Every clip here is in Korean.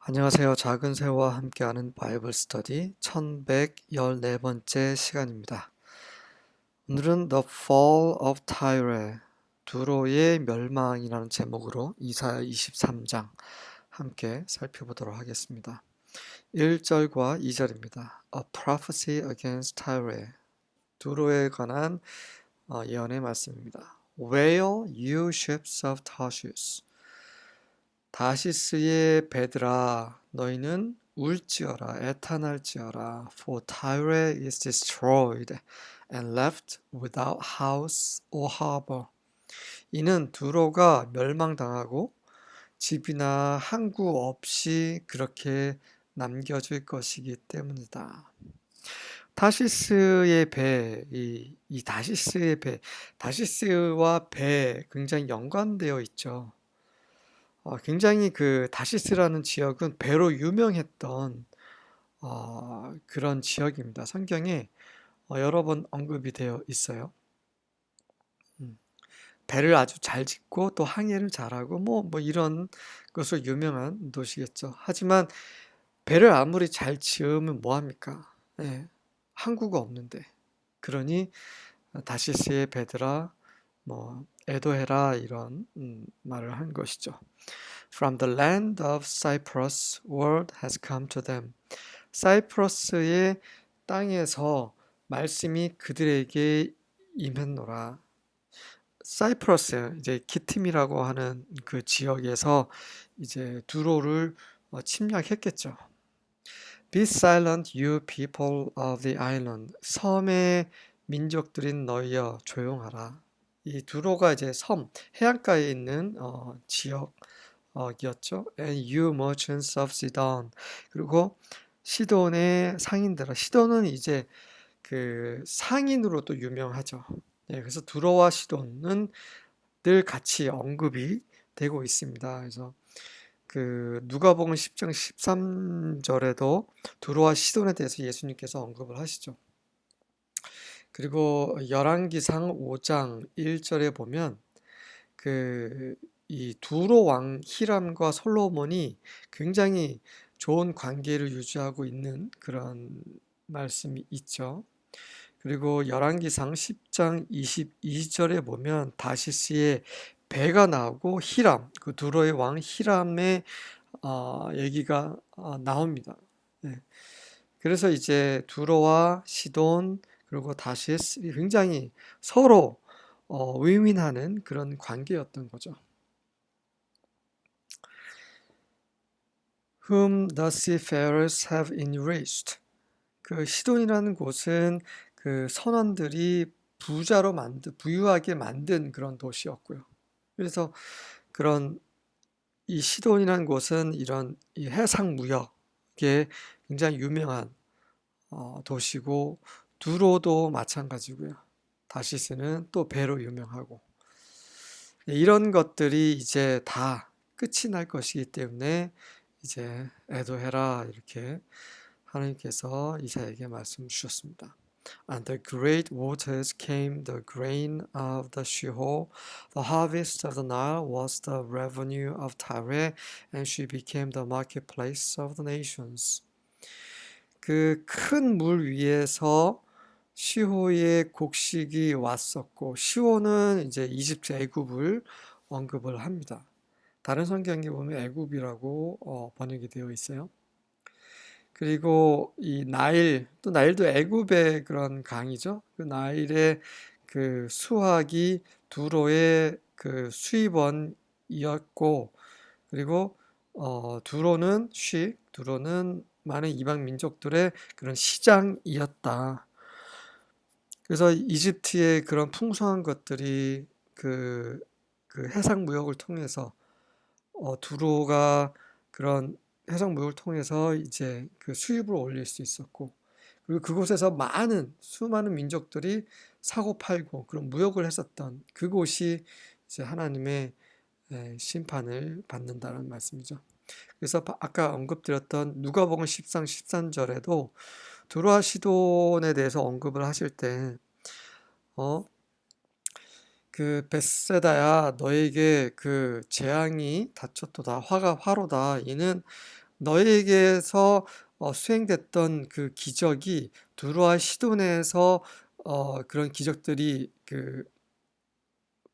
안녕하세요. 작은 새와 함께하는 바이블 스터디 1114번째 시간입니다. 오늘은 The Fall of Tyre, 두로의 멸망이라는 제목으로 이사야 23장 함께 살펴보도록 하겠습니다. 1절과 2절입니다. A prophecy against Tyre, 두로에 관한 예언의 말씀입니다. Wail, you ships of Tarshish, 다시스의 배들아 너희는 울지어라 애탄할지어라 for Tyre is destroyed and left without house or harbor. 이는 두로가 멸망당하고 집이나 항구 없이 그렇게 남겨질 것이기 때문이다. 타시스의 배, 이 다시스의 배, 다시스와 배 굉장히 연관되어 있죠. 굉장히 그 다시스라는 지역은 배로 유명했던 그런 지역입니다. 성경에 여러 번 언급이 되어 있어요. 배를 아주 잘 짓고 또 항해를 잘하고 뭐 이런 것으로 유명한 도시겠죠. 하지만 배를 아무리 잘 지으면 뭐합니까? 예, 항구가 없는데. 그러니 다시스의 배들아 뭐 애도해라 이런 말을 한 것이죠. From the land of Cyprus, word has come to them. 사이프러스의 땅에서 말씀이 그들에게 임했노라. 사이프러스, 이제 키팀이라고 하는 그 지역에서 이제 두로를 침략했겠죠. Be silent, you people of the island. 섬의 민족들인 너희여 조용하라. 이 두로가 이제 섬, 해안가에 있는 지역이었죠. And you merchants of Sidon. 그리고 시돈의 상인들아. 시돈은 이제 그 상인으로 또 유명하죠. 네, 그래서 두로와 시돈은 늘 같이 언급이 되고 있습니다. 그래서 그 누가복음 10장 13절에도 두로와 시돈에 대해서 예수님께서 언급을 하시죠. 그리고 열왕기상 5장 1절에 보면 그 이 두로 왕 히람과 솔로몬이 굉장히 좋은 관계를 유지하고 있는 그런 말씀이 있죠. 그리고 열왕기상 10장 22절에 보면 다시스의 배가 나오고 히람, 그 두로의 왕 히람의 얘기가 나옵니다. 네. 그래서 이제 두로와 시돈 그리고 다시스 굉장히 서로 윈윈하는 그런 관계였던 거죠. Whom the seafarers have enriched. 그 시돈이라는 곳은 그 선원들이 부유하게 만든 그런 도시였고요. 그래서 그런 이 시돈이라는 곳은 이런 이 해상 무역에 굉장히 유명한 도시고 두로도 마찬가지고요. 다시스는 또 배로 유명하고 이런 것들이 이제 다 끝이 날 것이기 때문에 이제 애도해라 이렇게 하나님께서 이사야에게 말씀 주셨습니다. And the great waters came the grain of the Sheol, the harvest of the Nile was the revenue of Tyre, and she became the marketplace of the nations. 그 큰 물 위에서 시호의 곡식이 왔었고, 시호는 이제 이집트 애굽을 언급을 합니다. 다른 성경에 보면 애굽이라고 번역이 되어 있어요. 그리고 이 나일, 또 나일도 애굽의 그런 강이죠. 그 나일의 그 수확이 두로의 그 수입원이었고, 그리고 두로는 많은 이방 민족들의 그런 시장이었다. 그래서 이집트의 그런 풍성한 것들이 그 해상 무역을 통해서 두로가 그런 해상 무역을 통해서 이제 그 수입을 올릴 수 있었고, 그리고 그곳에서 수많은 민족들이 사고 팔고 그런 무역을 했었던 그곳이 이제 하나님의 심판을 받는다는 말씀이죠. 그래서 아까 언급드렸던 누가복음 10장 13절에도 두로와 시돈에 대해서 언급을 하실 때 그 벳세다야 너에게 그 재앙이 닥쳤도다 화로다 이는 너에게서 수행됐던 그 기적이 두로와 시돈에서 그런 기적들이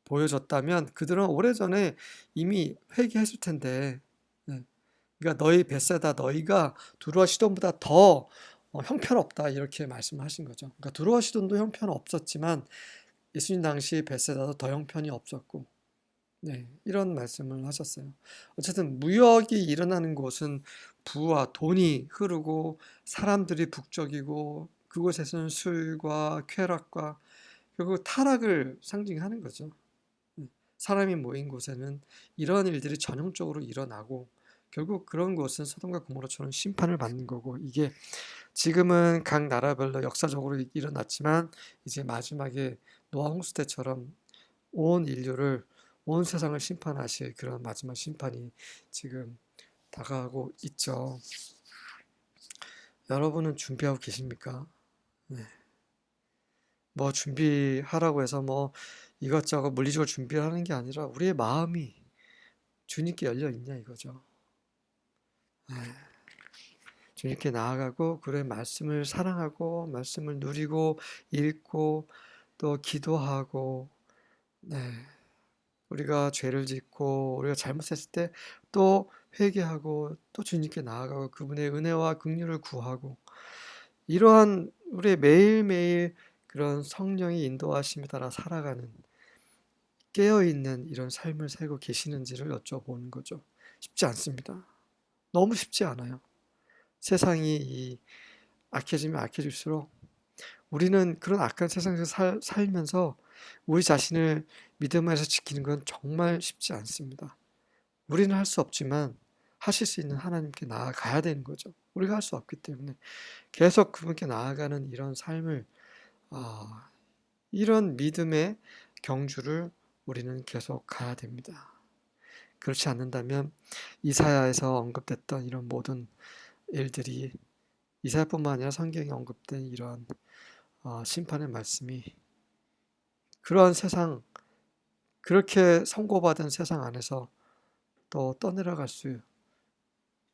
보여졌다면 그들은 오래전에 이미 회개했을 텐데. 네. 그러니까 너희 벳세다 너희가 두로와 시돈보다 더 형편없다 이렇게 말씀하신 거죠. 그러니까 두로와 시돈도 형편없었지만 예수님 당시 벳세다도 더 형편이 없었고, 네, 이런 말씀을 하셨어요. 어쨌든 무역이 일어나는 곳은 부와 돈이 흐르고 사람들이 북적이고 그곳에서는 술과 쾌락과 결국 타락을 상징하는 거죠. 사람이 모인 곳에는 이러한 일들이 전형적으로 일어나고 결국 그런 곳은 소돔과 고모라처럼 심판을 받는 거고, 이게 지금은 각 나라별로 역사적으로 일어났지만 이제 마지막에 노아 홍수 때처럼 온 인류를, 온 세상을 심판하실 그런 마지막 심판이 지금 다가오고 있죠. 여러분은 준비하고 계십니까? 네. 뭐 준비하라고 해서 뭐 이것저것 물리적으로 준비를 하는 게 아니라 우리의 마음이 주님께 열려 있냐 이거죠. 네. 주님께 나아가고 그의 말씀을 사랑하고 말씀을 누리고 읽고 또 기도하고, 네. 우리가 죄를 짓고 우리가 잘못했을 때 또 회개하고 또 주님께 나아가고 그분의 은혜와 긍휼을 구하고, 이러한 우리의 매일매일 그런 성령의 인도하심에 따라 살아가는 깨어있는 이런 삶을 살고 계시는지를 여쭤보는 거죠. 쉽지 않습니다. 너무 쉽지 않아요. 세상이 악해지면 악해질수록 우리는 그런 악한 세상에서 살면서 우리 자신을 믿음 안에서 지키는 건 정말 쉽지 않습니다. 우리는 할 수 없지만 하실 수 있는 하나님께 나아가야 되는 거죠. 우리가 할 수 없기 때문에 계속 그분께 나아가는 이런 삶을, 이런 믿음의 경주를 우리는 계속 가야 됩니다. 그렇지 않는다면 이사야에서 언급됐던 이런 모든 일들이, 이사야뿐만 아니라 성경에 언급된 이러한 심판의 말씀이 그러한 세상, 그렇게 선고받은 세상 안에서 또 떠내려갈 수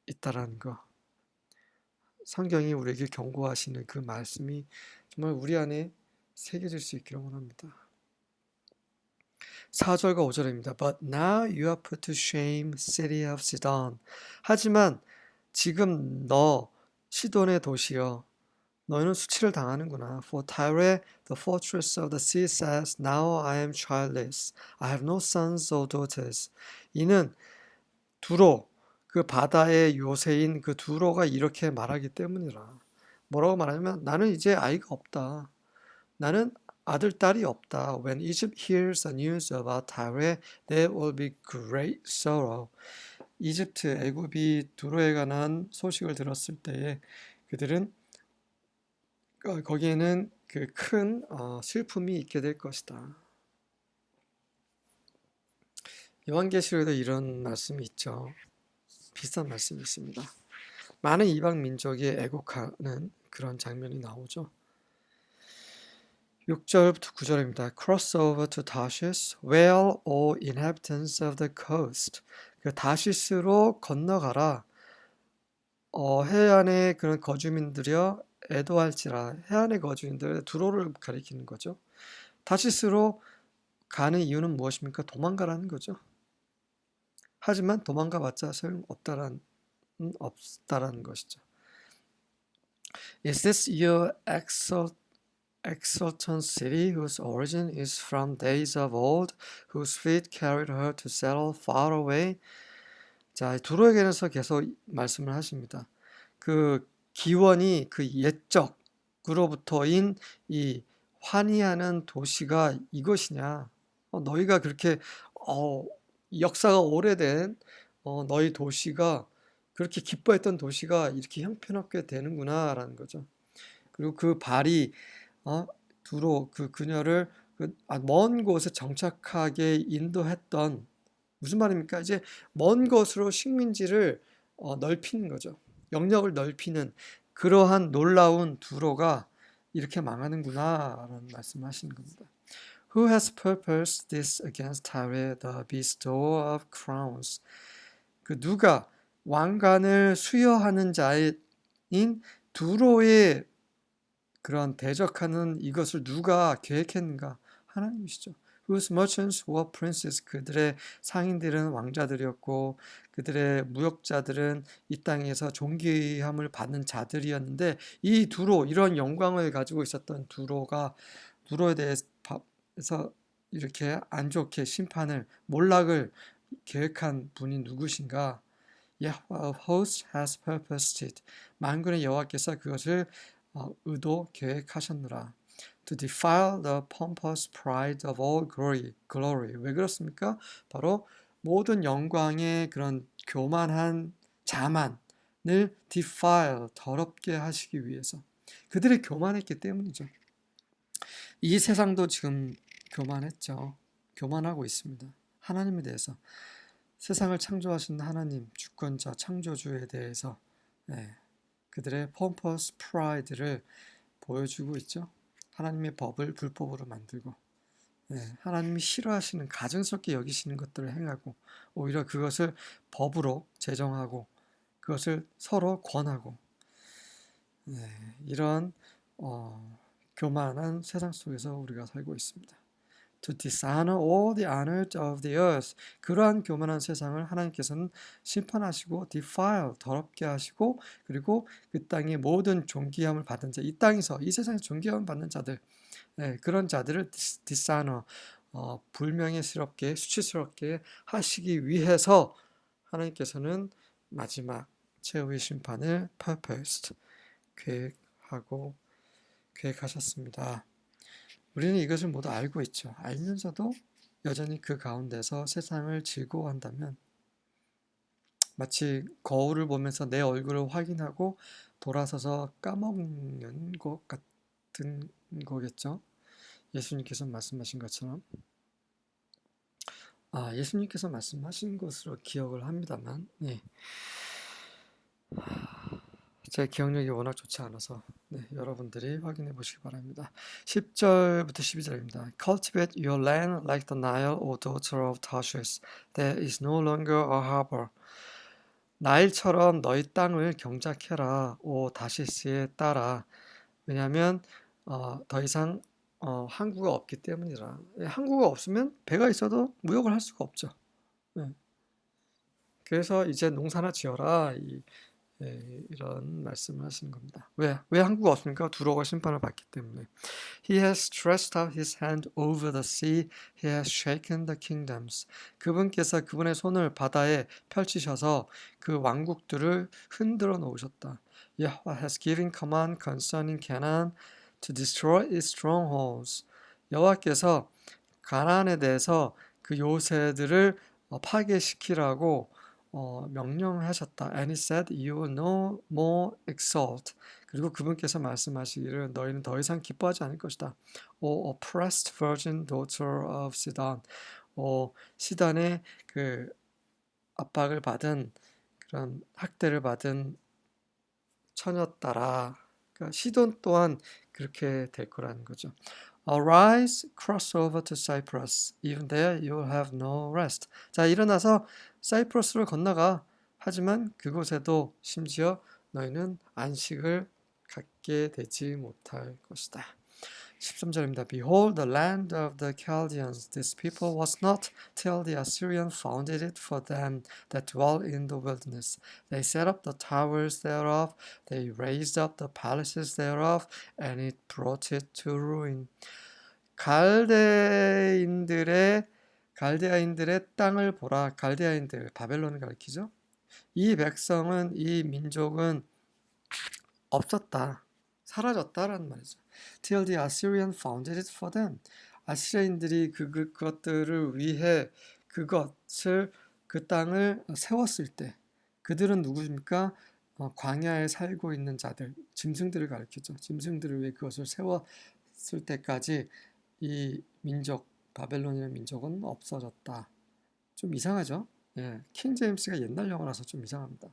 있다라는 거, 성경이 우리에게 경고하시는 그 말씀이 정말 우리 안에 새겨질 수 있기를 원합니다. 4절과 5절입니다. But now you are put to shame, city of Sidon. 하지만 지금 너 시돈의 도시여, 너희는 수치를 당하는구나. For Tyre, the fortress of the sea says, Now I am childless. I have no sons or daughters. 이는 두로, 그 바다의 요새인 그 두로가 이렇게 말하기 때문이라. 뭐라고 말하냐면 나는 이제 아이가 없다. 나는 아들, 딸이 없다. When Egypt hears the news about Tyre, there will be great sorrow. 이집트, 애굽이 두로에 관한 소식을 들었을 때에 그들은 거기에는 그 큰 슬픔이 있게 될 것이다. 요한계시록에도 이런 말씀이 있죠. 비슷한 말씀이 있습니다. 많은 이방 민족이 애곡하는 그런 장면이 나오죠. 6절부터 9절입니다. Cross over to Tarshish, wail, all inhabitants of the coast. 그 다시스로 건너가라. 해안의 그런 거주민들이여 애도할지라. 해안의 거주민들, 두로를 가리키는 거죠. 다시스로 가는 이유는 무엇입니까? 도망가라는 거죠. 하지만 도망가봤자 소용없다라는 것이죠. Is this your exultant city whose origin is from days of old, whose feet carried her to settle far away? 자, 두로에게서 계속 말씀을 하십니다. 그 기원이 그 옛적으로부터인 이 환희하는 도시가 이것이냐? 너희가 그렇게 역사가 오래된 너희 도시가, 그렇게 기뻐했던 도시가 이렇게 형편없게 되는구나라는 거죠. 그리고 그 발이 두로 그녀를 먼 곳에 정착하게 인도했던, 무슨 말입니까? 이제 먼 곳으로 식민지를 넓히는 거죠. 영역을 넓히는 그러한 놀라운 두로가 이렇게 망하는구나라는 말씀하시는 겁니다. Who has purposed this against Tyre, the bestower of crowns? 그 누가 왕관을 수여하는 자인 두로의 그런 대적하는 이것을 누가 계획했는가? 하나님이시죠. Whose merchants were princes. 그들의 상인들은 왕자들이었고 그들의 무역자들은 이 땅에서 존귀함을 받는 자들이었는데 이 두로, 이런 영광을 가지고 있었던 두로에 대해서 이렇게 안 좋게 심판을, 몰락을 계획한 분이 누구신가? Yahweh of hosts has purposed it. 만군의 여호와께서 그것을 의도 계획하셨노라. To defile the pompous pride of all glory. 왜 그렇습니까? 바로 모든 영광의 그런 교만한 자만을 defile, 더럽게 하시기 위해서. 그들이 교만했기 때문이죠. 이 세상도 지금 교만했죠. 교만하고 있습니다. 하나님에 대해서. 세상을 창조하신 하나님, 주권자, 창조주에 대해서 그들의 pompous pride를 보여주고 있죠. 하나님의 법을 불법으로 만들고 하나님이 싫어하시는, 가증스럽게 여기시는 것들을 행하고 오히려 그것을 법으로 제정하고 그것을 서로 권하고 이런 교만한 세상 속에서 우리가 살고 있습니다. To dishonor all the honor of the earth. 그러한 교만한 세상을 하나님께서는 심판하시고 defile, 더럽게 하시고 그리고 그 땅의 모든 존귀함을 받은 자, 이 땅에서, 이 세상에서 존귀함을 받는 자들, 그런 자들을 dishonor, 불명예스럽게, 수치스럽게 하시기 위해서 하나님께서는 마지막 최후의 심판을 purposed, 계획하셨습니다. 우리는 이것을 모두 알고 있죠. 알면서도 여전히 그 가운데서 세상을 즐거워한다면 마치 거울을 보면서 내 얼굴을 확인하고 돌아서서 까먹는 것 같은 거겠죠. 예수님께서 말씀하신 것처럼. 예수님께서 말씀하신 것으로 기억을 합니다만 제 기억력이 워낙 좋지 않아서 여러분들이 확인해 보시기 바랍니다. 10절부터 12절입니다. Cultivate your land like the Nile, O daughter of Tarshish. There is no longer a harbor. 나일처럼 너희 땅을 경작해라, 오 다시스의 딸아. 왜냐하면 더 이상 항구가 없기 때문이라. 항구가 없으면 배가 있어도 무역을 할 수가 없죠. 그래서 이제 농사나 지어라. 이런 말씀을 하시는 겁니다. 왜 항구가 없습니까? 두로가 심판을 받기 때문에. He has stretched out his hand over the sea. He has shaken the kingdoms. 그분께서 그분의 손을 바다에 펼치셔서 그 왕국들을 흔들어 놓으셨다. Yahweh has given command concerning Canaan to destroy its strongholds. 여호와께서 가나안에 대해서 그 요새들을 파괴시키라고 명령하셨다. And he said, you will no more exalt. 그리고 그분께서 말씀하시기를 너희는 더 이상 기뻐하지 않을 것이다. O oppressed virgin daughter of Sidon. 시돈의 그 압박을 받은, 그런 학대를 받은 처녀딸아. 그러니까 시돈 또한 그렇게 될 거라는 거죠. Arise, cross over to Cyprus. Even there you will have no rest. 자, 일어나서 사이프러스를 건너가. 하지만 그곳에도 심지어 너희는 안식을 갖게 되지 못할 것이다. 13절입니다. Behold, the land of the Chaldeans, this people was not till the Assyrian founded it for them that dwell in the wilderness. They set up the towers thereof, they raised up the palaces thereof, and it brought it to ruin. 갈대아인들의 땅을 보라. 갈대아인들, 바벨론을 가리키죠. 이 백성은, 이 민족은 없었다, 사라졌다라는 말이죠. Till the Assyrian founded it for them. 아시리아인들이 그것들을 위해 그 땅을 세웠을 때, 그들은 누구입니까? 광야에 살고 있는 자들, 짐승들을 가리키죠. 짐승들을 위해 그것을 세웠을 때까지 이 민족, 바벨론이라는 민족은 없어졌다. 좀 이상하죠? 킹 제임스가 옛날 영어라서 좀 이상합니다.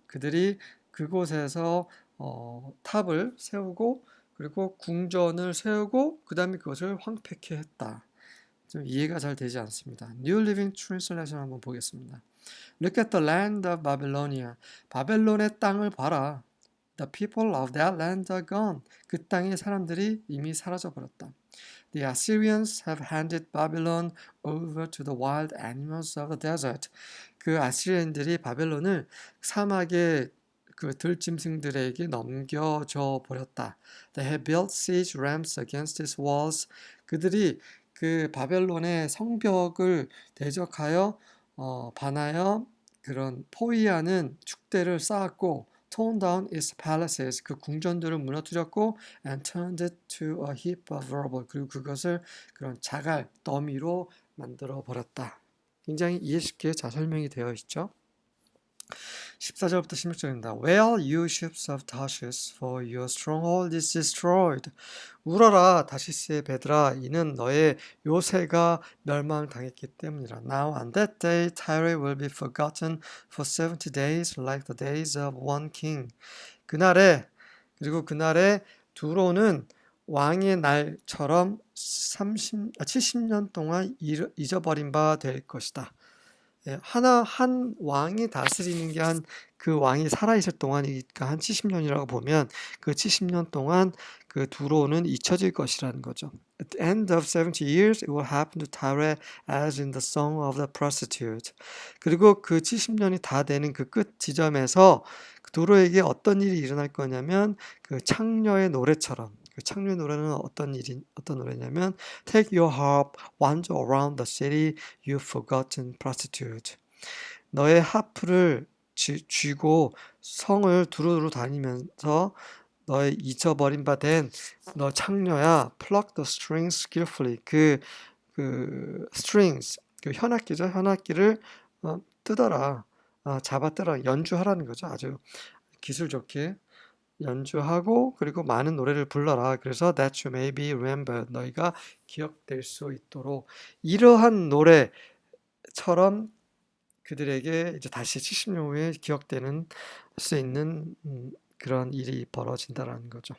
그들이 그곳에서 탑을 세우고 그리고 궁전을 세우고 그 다음에 그것을 황폐케 했다. 좀 이해가 잘 되지 않습니다. New Living Translation 한번 보겠습니다. Look at the land of Babylonia. 바벨론의 땅을 봐라. The people of that land are gone. 그 땅의 사람들이 이미 사라져 버렸다. The Assyrians have handed Babylon over to the wild animals of the desert. 그 아시리안들이 바벨론을 사막의 그 들짐승들에게 넘겨줘 버렸다. They have built siege ramps against its walls. 그들이 그 바벨론의 성벽을 대적하여 반하여 그런 포위하는 축대를 쌓았고 torn down its palaces. 그 궁전들을 무너뜨렸고 and turned it to a heap of rubble. 그리고 그것을 그런 자갈, 더미로 만들어 버렸다. 굉장히 이해 쉽게 잘 설명이 되어 있죠. 14절부터 16절입니다. Wail, you ships of Tarshish, for your stronghold is destroyed. 울어라, 다시스의 배들아, 이는 너의 요새가 멸망당했기 때문이라. Now on that day, Tyre will be forgotten for 70 days, like the days of one king. 그리고 그날에 두로는 왕의 날처럼 70년 동안 잊어버린 바 될 것이다. 한 왕이 다스리는 게 그 왕이 살아있을 동안이니까 한 70년이라고 보면 그 70년 동안 그 두로는 잊혀질 것이라는 거죠. At the end of 70 years, it will happen to Tyre as in the song of the prostitute. 그리고 그 70년이 다 되는 그 끝 지점에서 두로에게 어떤 일이 일어날 거냐면 그 창녀의 노래처럼. 그 창녀의 노래는 어떤 노래냐면 Take your harp, wander around the city, you forgotten prostitute. 너의 하프를 쥐고 성을 두루두루 다니면서 너의 잊어버린 바 된 너 창녀야, pluck the strings skillfully. 그 strings, 그 현악기죠. 현악기를 뜯어라, 잡아 뜯어라, 연주하라는 거죠. 아주 기술 좋게 연주하고 그리고 많은 노래를 불러라. 그래서 that you may be remembered. 너희가 기억될 수 있도록 이러한 노래처럼 그들에게 이제 다시 70년 후에 기억되는 수 있는 그런 일이 벌어진다라는 거죠.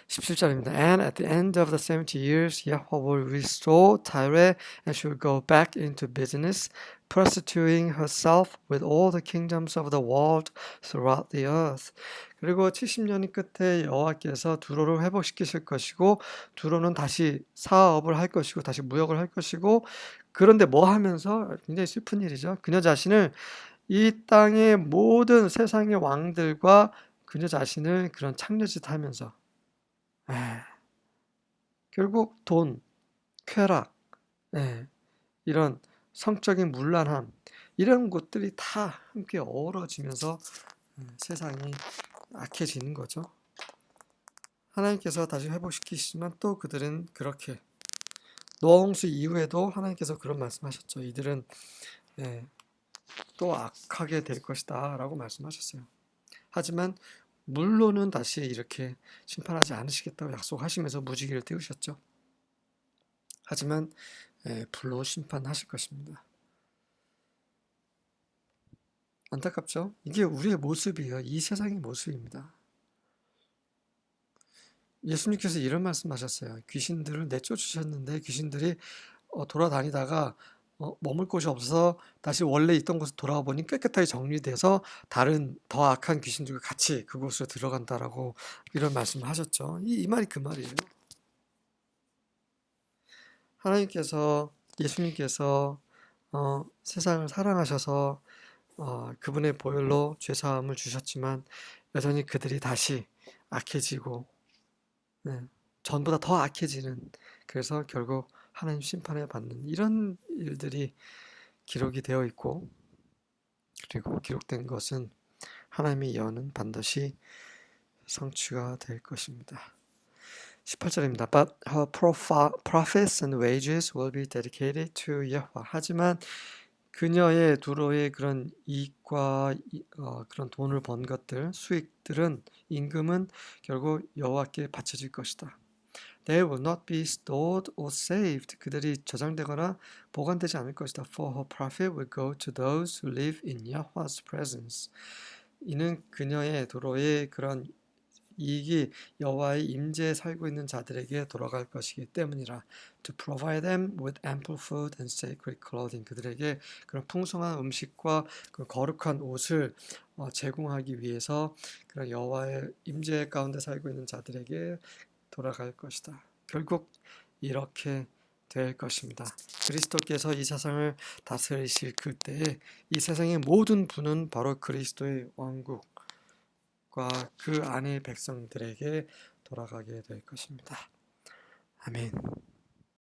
17절입니다. And at the end of the 70 years, Yahweh will restore Tyre and she will go back into business, prostituting herself with all the kingdoms of the world throughout the earth. 그리고 70년이 끝에 여호와께서 두로를 회복시키실 것이고 두로는 다시 사업을 할 것이고 다시 무역을 할 것이고 그런데 뭐 하면서 굉장히 슬픈 일이죠. 그녀 자신을 이 땅의 모든 세상의 왕들과 그녀 자신을 그런 창녀짓 하면서 결국 돈, 쾌락, 이런 성적인 문란함 이런 것들이 다 함께 어우러지면서 세상이 악해지는 거죠. 하나님께서 다시 회복시키시지만 또 그들은 그렇게 노아 홍수 이후에도 하나님께서 그런 말씀하셨죠. 이들은 또 악하게 될 것이다 라고 말씀하셨어요. 하지만 물로는 다시 이렇게 심판하지 않으시겠다고 약속하시면서 무지개를 띄우셨죠. 하지만 불로 심판하실 것입니다. 안타깝죠? 이게 우리의 모습이에요. 이 세상의 모습입니다. 예수님께서 이런 말씀하셨어요. 귀신들을 내쫓으셨는데 귀신들이 돌아다니다가 머물 곳이 없어서 다시 원래 있던 곳에 돌아와 보니 깨끗하게 정리돼서 다른 더 악한 귀신들과 같이 그곳으로 들어간다라고 이런 말씀을 하셨죠. 이 말이 그 말이에요. 하나님께서 예수님께서 세상을 사랑하셔서 그분의 보혈로 죄사함을 주셨지만 여전히 그들이 다시 악해지고 전보다 더 악해지는 그래서 결국 하나님 심판을 받는 이런 일들이 기록이 되어 있고 그리고 기록된 것은 하나님의 예언은 반드시 성취가 될 것입니다. 18절입니다. But her profits and wages will be dedicated to Yahweh. 하지만 그녀의 두로의 그런 이익과 그런 돈을 번 것들, 수익들은 임금은 결국 여호와께 바쳐질 것이다. They will not be stored or saved. 그들이 저장되거나 보관되지 않을 것이다. For her profit will go to those who live in Yahweh's presence. 이는 그녀의 도로의 그런 이익이 여호와의 임재에 살고 있는 자들에게 돌아갈 것이기 때문이라. To provide them with ample food and sacred clothing. 그들에게 그런 풍성한 음식과 그 거룩한 옷을 제공하기 위해서 그런 여호와의 임재 가운데 살고 있는 자들에게 돌아갈 것이다. 결국 이렇게 될 것입니다. 그리스도께서 이 세상을 다스리실 그때에 이 세상의 모든 부는 바로 그리스도의 왕국과 그 안의 백성들에게 돌아가게 될 것입니다. 아멘.